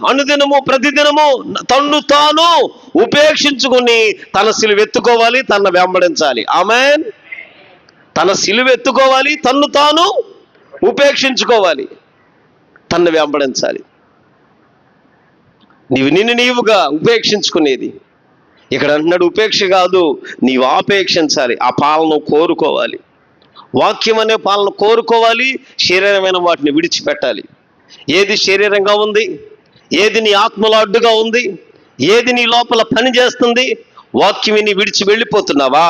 అనుదినము ప్రతిదినము తన్ను తాను ఉపేక్షించుకుని తన సిలువ ఎత్తుకోవాలి, తన వెంబడించాలి. ఆమేన్. తన సిలువ ఎత్తుకోవాలి, తన్ను తాను ఉపేక్షించుకోవాలి, తన్ను వెంబడించాలి. నిన్ను నీవుగా ఉపేక్షించుకునేది. ఇక్కడ అంటున్నాడు ఉపేక్ష కాదు, నీవు ఆపేక్షించాలి. ఆ పాలన కోరుకోవాలి, వాక్యం అనే పాలన కోరుకోవాలి. శరీరమైన వాటిని విడిచిపెట్టాలి. ఏది శరీరంగా ఉంది, ఏది నీ ఆత్మలో అడ్డుగా ఉంది, ఏది నీ లోపల పని చేస్తుంది, వాక్యం నీ విడిచి వెళ్ళిపోతున్నావా?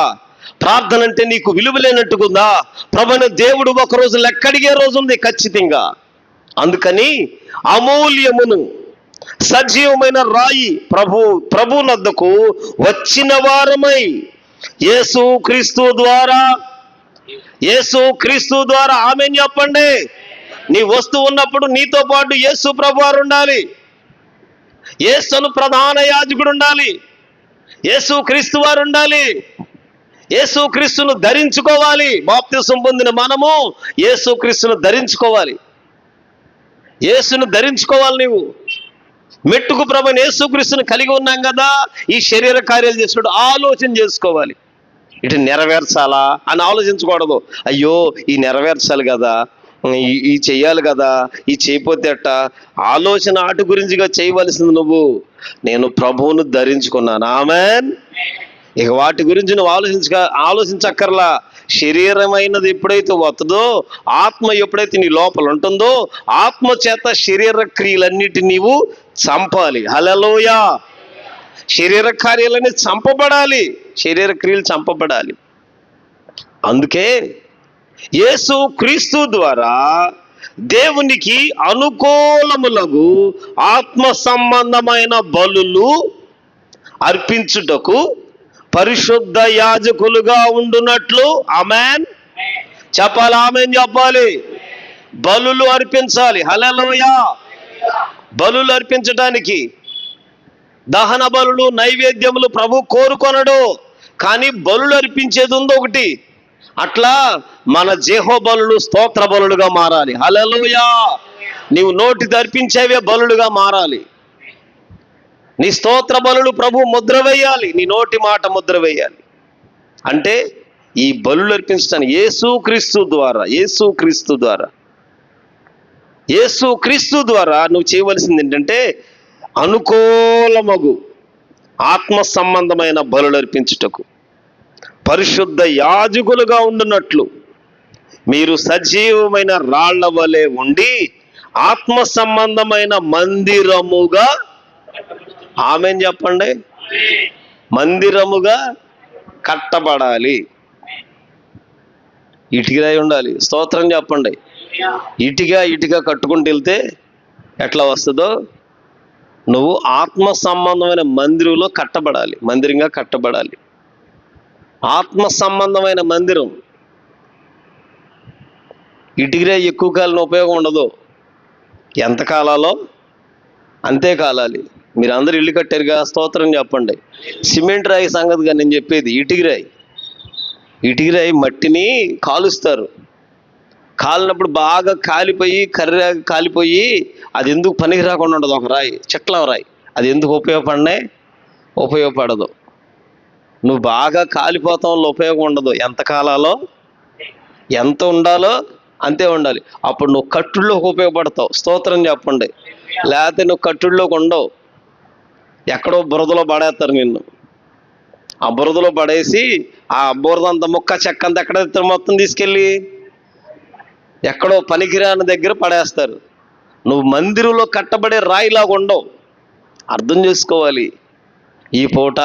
ప్రార్థన అంటే నీకు విలువ లేనట్టుకుందా? ప్రభువైన దేవుడు ఒకరోజు లెక్కడిగే రోజు ఉంది ఖచ్చితంగా. అందుకని అమూల్యమును సజీవమైన రాయి ప్రభు నద్దకు వచ్చిన వారమై యేసు క్రీస్తు ద్వారా ఆమేన్ చెప్పండి. నీ వస్తువు ఉన్నప్పుడు నీతో పాటు యేసు ప్రభు వారు ఉండాలి. యేసును ప్రధాన యాజకుడు ఉండాలి. యేసు క్రీస్తు వారు ఉండాలి. యేసు క్రీస్తును ధరించుకోవాలి. బాప్తిసం పొందిన మనము యేసు క్రీస్తును ధరించుకోవాలి. యేసును ధరించుకోవాలి. నీవు మెట్టుకు ప్రభువైన యేసుక్రీస్తును కలిగి ఉన్నాం కదా, ఈ శరీర కార్యాలు చేసినట్టు ఆలోచన చేసుకోవాలి. ఇటు నెరవేర్చాలా అని ఆలోచించకూడదు. అయ్యో ఈ నెరవేర్చాలి కదా, ఈ చెయ్యాలి కదా, ఈ చేయపోతే అట్ట ఆలోచన ఆటు గురించిగా చేయవలసింది నువ్వు. నేను ప్రభువును ధరించుకున్నాను. ఆమేన్. ఇక వాటి గురించి నువ్వు ఆలోచించక్కర్లా. శరీరమైనది ఎప్పుడైతే వస్తుందో, ఆత్మ ఎప్పుడైతే నీ లోపల ఉంటుందో, ఆత్మ చేత శరీర క్రియలన్నిటిని నీవు చంపాలి. హల్లెలూయా. శరీర కార్యాలన్నీ చంపబడాలి, శరీర క్రియలు చంపబడాలి. అందుకే యేసు క్రీస్తు ద్వారా దేవునికి అనుకూలములకు ఆత్మ సంబంధమైన బలులు అర్పించుటకు పరిశుద్ధ యాజకులుగా ఉండునట్లు ఆమేన్ చెప్పాలి. ఆమేన్ చెప్పాలి. బలులు అర్పించాలి. హల్లెలూయా. బలులు అర్పించడానికి దహన బలులు, నైవేద్యములు ప్రభు కోరుకొనడు. కానీ బలులు అర్పించేది ఉంది ఒకటి. అట్లా మన జెహో బలులు స్తోత్ర బలులుగా మారాలి. హల్లెలూయా. నీవు నోటితో అర్పించేవే బలులుగా మారాలి. నీ స్తోత్ర బలులు ప్రభు ముద్ర వేయాలి, నీ నోటి మాట ముద్ర వేయాలి. అంటే ఈ బలులు అర్పించడానికి యేసు క్రీస్తు ద్వారా నువ్వు చేయవలసింది ఏంటంటే అనుకూలమగు ఆత్మ సంబంధమైన బలులు అర్పించుటకు పరిశుద్ధ యాజకులుగా ఉండునట్లు మీరు సజీవమైన రాళ్ల వలె ఉండి ఆత్మ సంబంధమైన మందిరముగా ఆమేన్ చెప్పండి. మందిరముగా కట్టబడాలి. ఇటుకరాయి ఉండాలి. స్తోత్రం చెప్పండి. ఇటుక కట్టుకుంటూ వెళ్తే ఎట్లా వస్తుందో, నువ్వు ఆత్మ సంబంధమైన మందిరంలో కట్టబడాలి, మందిరంగా కట్టబడాలి. ఆత్మ సంబంధమైన మందిరం. ఇటుకరాయి ఎక్కువ కాలం ఉపయోగం ఉండదు. ఎంత కాలాలో అంతే కాలాలి. మీరు అందరు ఇల్లు కట్టారుగా, స్తోత్రం చెప్పండి. సిమెంట్ రాయి సంగతిగా నేను చెప్పేది. ఇటుకరాయి మట్టిని కాలుస్తారు. కాలినప్పుడు బాగా కాలిపోయి కర్ర కాలిపోయి అది ఎందుకు పనికి రాకుండా ఉండదు. ఒక రాయి, చెట్ల రాయి, అది ఎందుకు ఉపయోగపడదు. నువ్వు బాగా కాలిపోతాం వల్ల ఉపయోగం ఉండదు. ఎంత కాలాలో ఎంత ఉండాలో అంతే ఉండాలి. అప్పుడు నువ్వు కట్టుల్లోకి ఉపయోగపడతావు. స్తోత్రం చెప్పండి. లేకపోతే నువ్వు కట్టుల్లోకి ఉండవు. ఎక్కడో బురదలో పడేస్తారు నిన్ను. ఆ బురదలో పడేసి ఆ బురదంత ముక్క చెక్కంత ఎక్కడ మొత్తం తీసుకెళ్ళి ఎక్కడో పనికిరాని దగ్గర పడేస్తారు. నువ్వు మందిరంలో కట్టబడే రాయిలాగా ఉండవు. అర్థం చేసుకోవాలి. ఈ పూట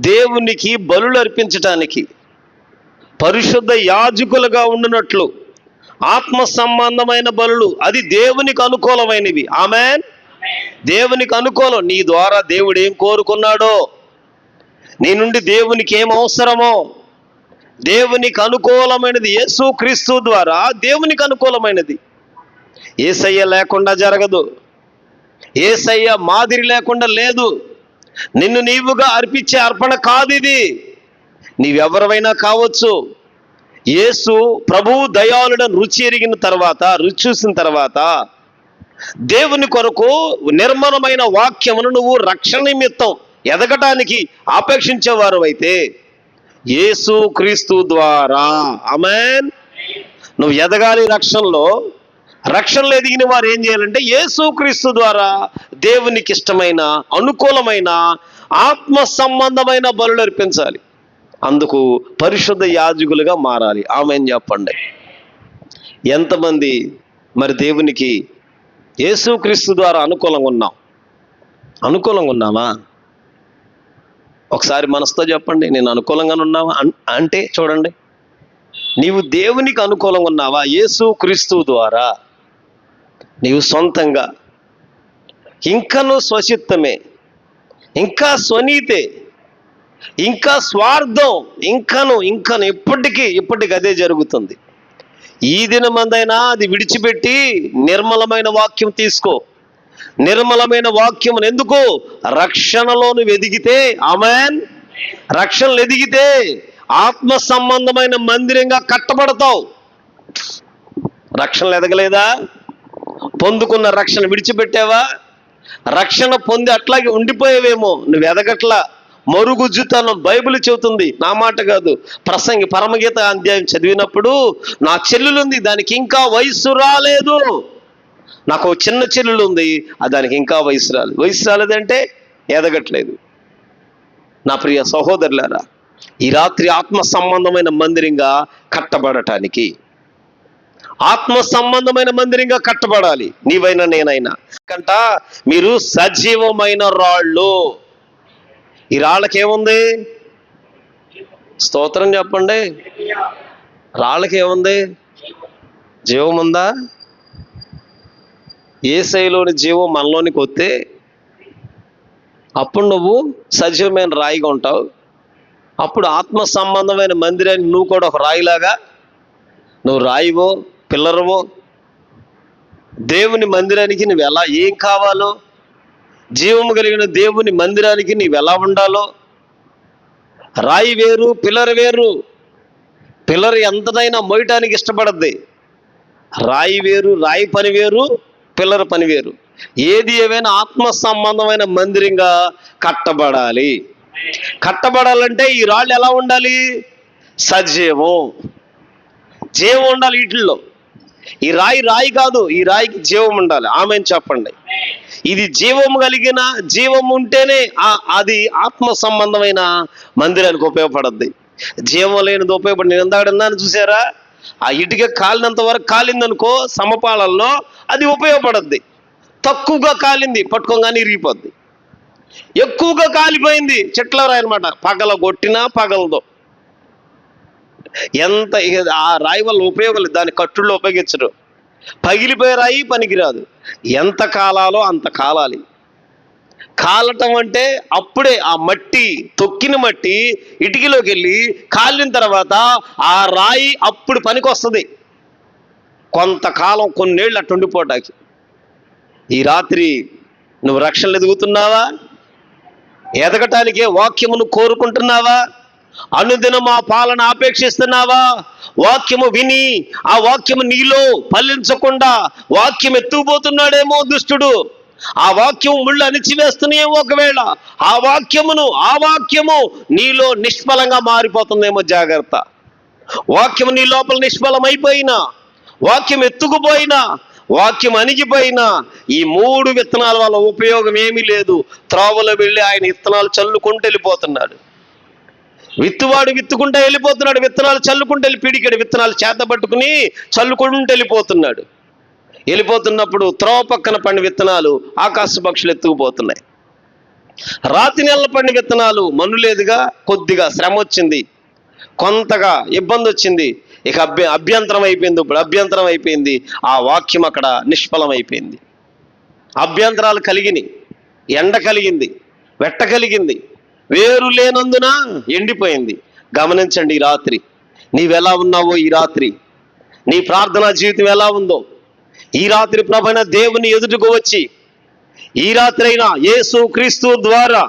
దేవునికి బలులు అర్పించటానికి పరిశుద్ధ యాజకులుగా ఉండునట్లు ఆత్మ సంబంధమైన బలులు, అది దేవునికి అనుకూలమైనవి. ఆమేన్. దేవునికి అనుకూలం. నీ ద్వారా దేవుడు ఏం కోరుకున్నాడో, నీ నుండి దేవునికి ఏం అవసరమో, దేవునికి అనుకూలమైనది యేసుక్రీస్తు ద్వారా దేవునికి అనుకూలమైనది. యేసయ్య లేకుండా జరగదు. యేసయ్య మాదిరి లేకుండా లేదు. నిన్ను నీవుగా అర్పించే అర్పణ కాదు ఇది. నీవెవరైనా కావచ్చు. యేసు ప్రభువు దయాళుడని రుచి ఎరిగిన తర్వాత, రుచి చూసిన తర్వాత దేవుని కొరకు నిర్మలమైన వాక్యమును నువ్వు రక్షణ నిమిత్తం ఎదగటానికి ఆపేక్షించేవారు అయితే యేసు క్రీస్తు ద్వారా, ఆమేన్, నువ్వు ఎదగాలి రక్షణలో. రక్షణలో ఎదిగిన వారు ఏం చేయాలంటే యేసు క్రీస్తు ద్వారా దేవునికి ఇష్టమైన అనుకూలమైన ఆత్మ సంబంధమైన బలులు అర్పించాలి. అందుకు పరిశుద్ధ యాజకులుగా మారాలి. ఆమేన్ చెప్పండి. ఎంతమంది మరి దేవునికి యేసుక్రీస్తు ద్వారా అనుకూలంగా ఉన్నావా? ఒకసారి మనసుతో చెప్పండి, నేను అనుకూలంగానే ఉన్నావా అంటే చూడండి, నీవు దేవునికి అనుకూలంగా ఉన్నావా? యేసుక్రీస్తు ద్వారా నీవు సొంతంగా ఇంకను స్వచిత్తమే, ఇంకా స్వనీతే, ఇంకా స్వార్థం, ఇంకను ఇప్పటికి అదే జరుగుతుంది. ఈ దినమందైనా అది విడిచిపెట్టి నిర్మలమైన వాక్యం తీసుకో. నిర్మలమైన వాక్యం ఎందుకు? రక్షణలో నువ్వు ఎదిగితే, ఆమేన్, రక్షణలు ఎదిగితే ఆత్మ సంబంధమైన మందిరంగా కట్టబడతావు. రక్షణలు ఎదగలేదా? పొందుకున్న రక్షణ విడిచిపెట్టావా? రక్షణ పొంది అట్లాగే ఉండిపోయేవేమో, నువ్వు ఎదగట్లా. మరుగుజ్జుతనం బైబిల్ చెబుతుంది, నా మాట కాదు. ప్రసంగి పరమగీత అధ్యాయం చదివినప్పుడు నా చెల్లెలుంది, దానికి ఇంకా వయసు రాలేదు. నాకు చిన్న చెల్లెలు ఉంది, దానికి ఇంకా వయసు రాలేదంటే ఎదగట్లేదు. నా ప్రియ సహోదరులారా, ఈ రాత్రి ఆత్మ సంబంధమైన మందిరంగా కట్టబడటానికి, ఆత్మ సంబంధమైన మందిరంగా కట్టబడాలి. నీవైనా నేనైనా కంట మీరు సజీవమైన రాళ్ళు. ఈ రాళ్ళకేముంది? స్తోత్రం చెప్పండి. రాళ్ళకేముంది? జీవం ఉందా? యేసయ్యలోని జీవం మనలోనికి వస్తే అప్పుడు నువ్వు సజీవమైన రాయిగా ఉంటావు. అప్పుడు ఆత్మ సంబంధమైన మందిరానికి నువ్వు కూడా ఒక రాయిలాగా, నువ్వు రాయివో పిల్లరవో. దేవుని మందిరానికి నువ్వు ఎలా, ఏం కావాలో, జీవము కలిగిన దేవుని మందిరానికి నీవు ఎలా ఉండాలో. రాయి వేరు, పిల్లర్ వేరు. పిల్లర్ ఎంతనైనా మోయటానికి ఇష్టపడద్ది. రాయి వేరు, రాయి పని వేరు, పిల్లర్ పని వేరు. ఏది ఏమైనా ఆత్మ సంబంధమైన మందిరంగా కట్టబడాలి. కట్టబడాలంటే ఈ రాళ్ళు ఎలా ఉండాలి? సజీవం, జీవం ఉండాలి వీటిల్లో. ఈ రాయి కాదు, ఈ రాయికి జీవం ఉండాలి. ఆమేన్ చెప్పండి. ఇది జీవం కలిగిన, జీవం ఉంటేనే అది ఆత్మ సంబంధమైన మందిరానికి ఉపయోగపడద్ది. జీవం లేనిది ఉపయోగపడి, నేను ఎందాడన్నాను చూసారా, ఆ ఇటుక కాలినంత వరకు కాలిందనుకో సమపాలల్లో అది ఉపయోగపడద్ది. తక్కువగా కాలింది పట్టుకోగానే ఇరిగిపోద్ది. ఎక్కువగా కాలిపోయింది చెట్ల రాయి అనమాట, పగల కొట్టినా పగలదో. ఎంత ఆ రాయి వల్ల ఉపయోగం లేదు, దాని కట్టుల్లో ఉపయోగించరు. పగిలిపోయే రాయి పనికిరాదు. ఎంత కాలాలో అంత కాలాలి. కాలటం అంటే అప్పుడే ఆ మట్టి, తొక్కిన మట్టి ఇటుకలోకి వెళ్ళి కాలిన తర్వాత ఆ రాయి అప్పుడు పనికి వస్తుంది. కొంతకాలం, కొన్నేళ్ళు అట్టు ఉండిపోవటానికి. ఈ రాత్రి నువ్వు రక్షణలు ఎదుగుతున్నావా? ఎదగటానికే వాక్యమును కోరుకుంటున్నావా? అనుదినం ఆ పాలన ఆపేక్షిస్తున్నావా? వాక్యము విని ఆ వాక్యము నీలో ఫలించకుండా వాక్యం ఎత్తుకుపోతున్నాడేమో దుష్టుడు. ఆ వాక్యము ముళ్ళు అణిచివేస్తున్నాయేమో. ఒకవేళ ఆ వాక్యము నీలో నిష్ఫలంగా మారిపోతుందేమో. జాగ్రత్త. వాక్యము నీ లోపల నిష్ఫలమైపోయినా, వాక్యం ఎత్తుకుపోయినా, వాక్యం అణిగిపోయినా, ఈ 3 విత్తనాల వల్ల ఉపయోగం ఏమీ లేదు. త్రోవలో వెళ్ళి ఆయన విత్తనాలు చల్లుకుంటూ వెళ్ళిపోతున్నాడు. విత్తువాడు విత్తుకుంటూ వెళ్ళిపోతున్నాడు. విత్తనాలు చల్లుకుంటూ వెళ్ళి పిడికెడు విత్తనాలు చేత పట్టుకుని చల్లుకుంటూ వెళ్ళిపోతున్నాడు. వెళ్ళిపోతున్నప్పుడు త్రోవ పక్కన పండిన విత్తనాలు ఆకాశ పక్షులు ఎత్తుకుపోతున్నాయి. రాతి నెలల పండిన విత్తనాలు మన్ను లేదుగా, కొద్దిగా శ్రమ వచ్చింది, కొంతగా ఇబ్బంది వచ్చింది. ఇక అభ్యంతరం అయిపోయింది. ఇప్పుడు అభ్యంతరం అయిపోయింది. ఆ వాక్యం అక్కడ నిష్ఫలం అయిపోయింది. అభ్యంతరాలు కలిగినాయి, ఎండ కలిగింది, వెట్ట కలిగింది, వేరు లేనందున ఎండిపోయింది. గమనించండి, ఈ రాత్రి నీవెలా ఉన్నావో ఈ రాత్రి, నీ ప్రార్థనా జీవితం ఎలా ఉందో ఈ రాత్రి ప్రభువైన దేవుని ఎదుటకు వచ్చి, ఈ రాత్రి అయినా యేసు క్రీస్తు ద్వారా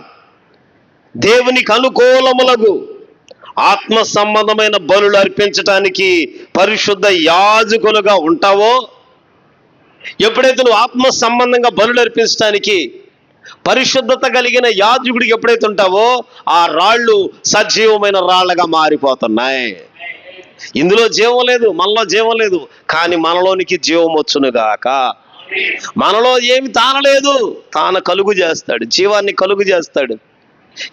దేవునికి అనుకూలములకు ఆత్మ సంబంధమైన బలులు అర్పించటానికి పరిశుద్ధ యాజకులుగా ఉంటావో, ఎప్పుడైతే నువ్వు ఆత్మ సంబంధంగా బలులు అర్పించడానికి పరిశుద్ధత కలిగిన యాజకుడికి ఎప్పుడైతే ఉంటావో, ఆ రాళ్ళు సజీవమైన రాళ్ళగా మారిపోతున్నాయి. ఇందులో జీవం లేదు, మనలో జీవం లేదు, కానీ మనలోనికి జీవం వచ్చునుగాక. మనలో ఏమి తానలేదు, తాన కలుగు చేస్తాడు, జీవాన్ని కలుగు చేస్తాడు.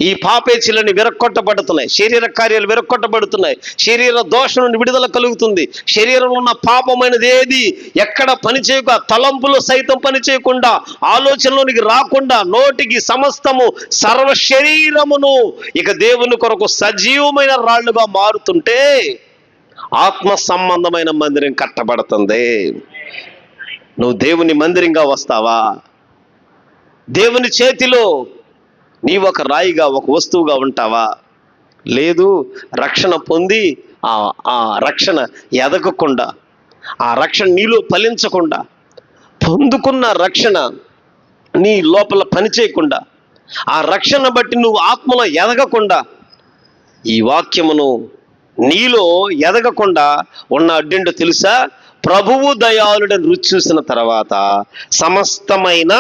ఈ పాపేచీలన్నీ విరక్కొట్టబడుతున్నాయి, శరీర కార్యాలు విరక్కొట్టబడుతున్నాయి, శరీర దోషం నుండి విడుదల కలుగుతుంది. శరీరంలో ఉన్న పాపమైనది ఏది ఎక్కడ పని చేయక, తలంపులు సైతం పని చేయకుండా, ఆలోచనలోనికి రాకుండా, నోటికి సమస్తము సర్వ శరీరమును ఇక దేవుని కొరకు సజీవమైన రాళ్లుగా మారుతుంటే ఆత్మ సంబంధమైన మందిరం కట్టబడుతుంది. నువ్వు దేవుని మందిరంగా వస్తావా? దేవుని చేతిలో నీవు ఒక రాయిగా, ఒక వస్తువుగా ఉంటావా? లేదు, రక్షణ పొంది ఆ రక్షణ ఎదగకుండా, ఆ రక్షణ నీలో ఫలించకుండా, పొందుకున్న రక్షణ నీ లోపల పనిచేయకుండా, ఆ రక్షణ బట్టి నువ్వు ఆత్మలో ఎదగకుండా, ఈ వాక్యమును నీలో ఎదగకుండా ఉన్న అడ్డేంటో తెలుసా? ప్రభువు దయాళుడని రుచి చూసిన తర్వాత సమస్తమైన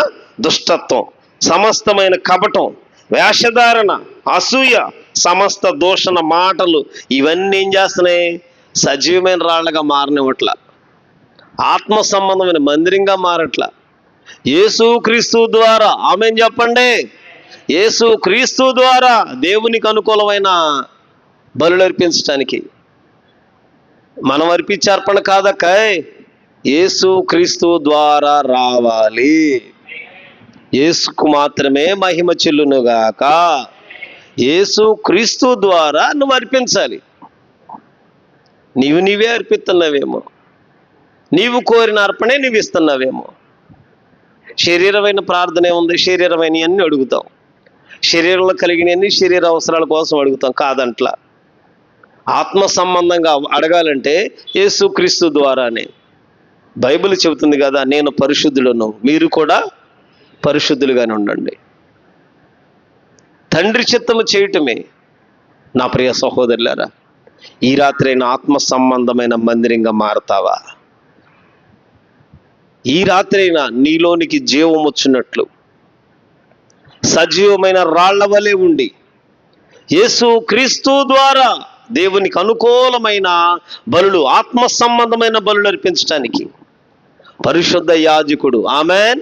దుష్టత్వం, సమస్తమైన కపటం, వేషధారణ, అసూయ, సమస్త దూషణ మాటలు ఇవన్నీ ఏం చేస్తున్నాయి? సజీవమైన రాళ్ళగా మారనివ్వట్ల, ఆత్మ సంబంధమైన మందిరంగా మారట్ల. యేసు క్రీస్తు ద్వారా, ఆమేన్ చెప్పండి, యేసు క్రీస్తు ద్వారా దేవునికి అనుకూలమైన బలులు అర్పించడానికి. మనం అర్పించే అర్పణ కాదక్కాయ్, యేసు క్రీస్తు ద్వారా రావాలి. యేసుకు మాత్రమే మహిమ చెల్లునుగాక. యేసు క్రీస్తు ద్వారా నువ్వు అర్పించాలి. నీవే అర్పిస్తున్నావేమో, నీవు కోరిన అర్పణే నువ్వు ఇస్తున్నావేమో. శరీరమైన ప్రార్థన ఉంది, శరీరమైన అన్ని అడుగుతాం, శరీరంలో కలిగినవన్నీ శరీర అవసరాల కోసం అడుగుతాం, కాదంట్లా. ఆత్మ సంబంధంగా అడగాలంటే యేసుక్రీస్తు ద్వారానే. బైబిల్ చెబుతుంది కదా, నేను పరిశుద్ధులను, మీరు కూడా పరిశుద్ధులుగానే ఉండండి. తండ్రి చిత్తము చేయటమే. నా ప్రియ సహోదరులారా, ఈ రాత్రైన ఆత్మ సంబంధమైన మందిరంగా మారతావా? ఈ రాత్రైనా నీలోనికి జీవం వచ్చినట్లు సజీవమైన రాళ్ల వలె ఉండి యేసు క్రీస్తు ద్వారా దేవునికి అనుకూలమైన బలులు, ఆత్మ సంబంధమైన బలులు అర్పించడానికి పరిశుద్ధ యాజకుడు. ఆమెన్.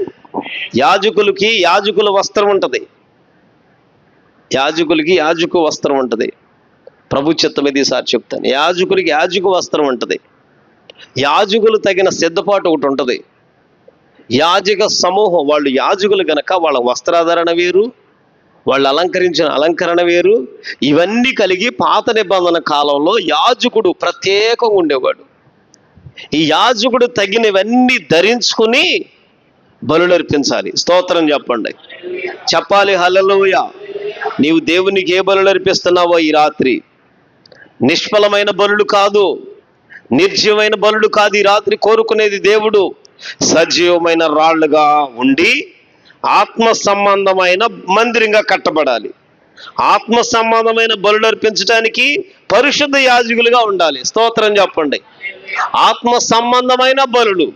యాజకులకి యాజకుల వస్త్రం ఉంటుంది, యాజకులకి యాజకు వస్త్రం ఉంటుంది. ప్రభు చిత్తం ఇది సార్ చెప్తాను. యాజకులకి యాజకు వస్త్రం ఉంటుంది, యాజకులు తగిన సిద్ధపాటు ఒకటి ఉంటుంది. యాజక సమూహం వాళ్ళు యాజకులు గనక వాళ్ళ వస్త్రాధరణ వేరు, వాళ్ళు అలంకరించిన అలంకరణ వేరు. ఇవన్నీ కలిగి పాత నిబంధన కాలంలో యాజకుడు ప్రత్యేకంగా ఉండేవాడు. ఈ యాజకుడు తగినవన్నీ ధరించుకుని బలులు అర్పించాలి. స్తోత్రం చెప్పండి, చెప్పాలి హల్లెలూయా. నీవు దేవునికి ఏ బలులు అర్పిస్తున్నావో ఈ రాత్రి నిష్ఫలమైన బలులు కాదు, నిర్జీవమైన బలులు కాదు. ఈ రాత్రి కోరుకునేది దేవుడు సజీవమైన రాళ్లుగా ఉండి ఆత్మ సంబంధమైన మందిరంగా కట్టబడాలి. ఆత్మ సంబంధమైన బలులు అర్పించడానికి పరిశుద్ధ యాజకులుగా ఉండాలి. స్తోత్రం చెప్పండి. ఆత్మ సంబంధమైన బలులు,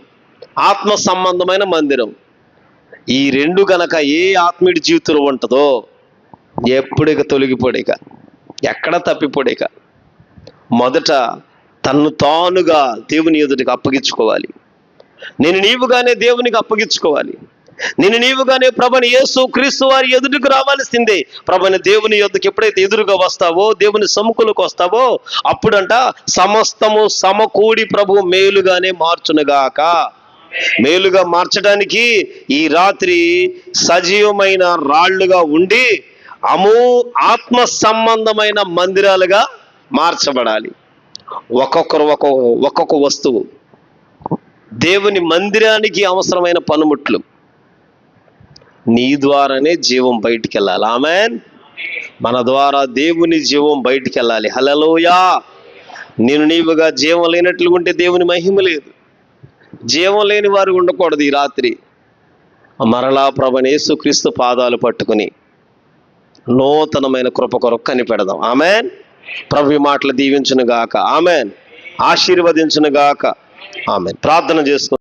ఆత్మ సంబంధమైన మందిరం, ఈ రెండు గనక ఏ ఆత్మీయుడి జీవితంలో ఉంటుందో ఎప్పుడిక తొలగిపోడేక, ఎక్కడ తప్పిపోడేక, మొదట తన్ను తానుగా దేవుని ఎదుటికి అప్పగించుకోవాలి. నేను నీవుగానే దేవునికి అప్పగించుకోవాలి. నేను నీవుగానే ప్రభుని యేసు క్రీస్తు వారి ఎదుటికి రావాల్సిందే. ప్రభుని దేవుని యొద్దకు ఎప్పుడైతే ఎదురుగా వస్తావో, దేవుని సముఖంలోకి వస్తావో, అప్పుడంట సమస్తము సమకూడి ప్రభు మేలుగానే మార్చునుగాక. మేలుగా మార్చడానికి ఈ రాత్రి సజీవమైన రాళ్లుగా ఉండి ఆత్మ సంబంధమైన మందిరాలుగా మార్చబడాలి. ఒక్కొక్క వస్తువు దేవుని మందిరానికి అవసరమైన పనిముట్లు. నీ ద్వారానే జీవం బయటికి వెళ్ళాలి. ఆమేన్. మన ద్వారా దేవుని జీవం బయటికి వెళ్ళాలి. హల్లెలూయా. నేను నీవుగా జీవం లేనట్లు ఉంటే దేవుని మహిమ లేదు. జీవం లేని వారు ఉండకూడదు. ఈ రాత్రి మరలా ప్రభువైన యేసుక్రీస్తు పాదాలు పట్టుకుని నూతనమైన కృప కొరకు కనిపెడదాం. ఆమెన్. ప్రభు ఈ మాటలు దీవించును గాక. ఆమెన్. ఆశీర్వదించును గాక. ఆమెన్. ప్రార్థన చేసుకుందాం.